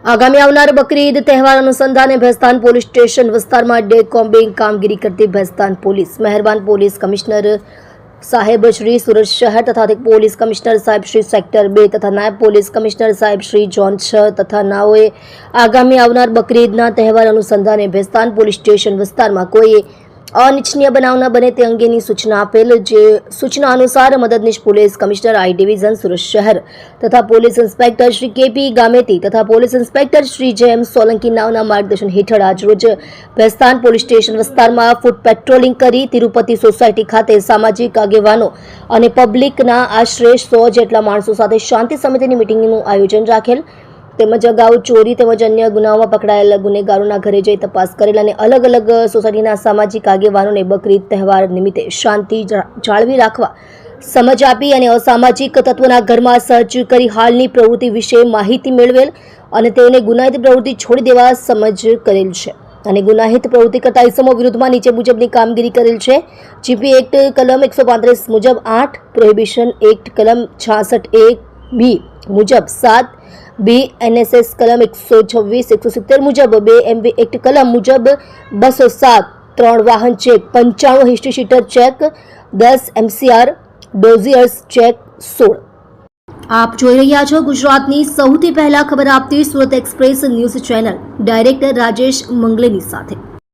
આગામી આવનાર બકરી ઈદ તહેવાર અનુસંધાને ભેસ્તાન પોલીસ સ્ટેશન વિસ્તારમાં ડે કોમ્બિંગ કામગીરી કરતી ભેસ્તાન પોલીસ મહેરબાન પોલીસ કમિશનર સાહેબ શ્રી સુરત શહેર તથા પોલીસ કમિશનર સાહેબ શ્રી સેક્ટર 2 તથા નાયબ પોલીસ કમિશનર સાહેબ શ્રી ઝોન 6 તથા નાઓએ આગામી આવનાર બકરી ઈદના તહેવાર અનુસંધાને ભેસ્તાન પોલીસ સ્ટેશન વિસ્તારમાં કોઈ અનિચ્છનીય બનાવ ન બને તે અંગેની સૂચના આપેલ, જે સૂચના અનુસાર મદદનીશ પોલીસ કમિશનર આઈ ડિવિઝન સુરત શહેર તથા police inspector Shri KP Gameti તથા પોલીસ ઇન્સ્પેક્ટર શ્રી જેમ સોલંકી નાઓના માર્ગદર્શન હેઠળ આજરોજ ભેસ્તાન પોલીસ સ્ટેશન વિસ્તારમાં ફૂટ પેટ્રોલિંગ કરી તિરુપતિ સોસાયટી ખાતે સામાજિક આગેવાનો અને પબ્લિકના આશરે 100 જેટલા માણસો સાથે શાંતિ સમિતિની મિટિંગનું આયોજન રાખેલ, તેમજ અગાઉ ચોરી તેમજ અન્ય ગુનાઓમાં પકડાયેલા ગુનેગારોના ઘરે જઈ તપાસ કરેલ અને અલગ અલગ સોસાયટીના સામાજિક આગેવાનોને બકરી ઈદ તહેવાર નિમિત્તે શાંતિ જાળવી રાખવા સમજ આપી અને અસામાજિક તત્વોના ઘરમાં સર્ચ કરી હાલની પ્રવૃત્તિ વિશે માહિતી મેળવેલ અને તેઓને ગુનાહિત પ્રવૃત્તિ છોડી દેવા સમજ કરેલ છે અને ગુનાહિત પ્રવૃત્તિ કરતા ઇસમો વિરુદ્ધમાં નીચે મુજબની કામગીરી કરેલ છે. જીપી એક્ટ કલમ 135 મુજબ 8, પ્રોહિબિશન એક્ટ કલમ 66(a)(b) મુજબ 7, BNSS કલમ 126-170 મુજબ 2 MV એક્ટ કલમ મુજબ 207, 3 વાહન check, 95 history sheeter check, 10 MCR dossiers check 16. આપ જોઈ રહ્યા છો ગુજરાતની સૌથી પહેલા ખબર આપતી Surat express news channel director Rajesh મંગલેની સાથે.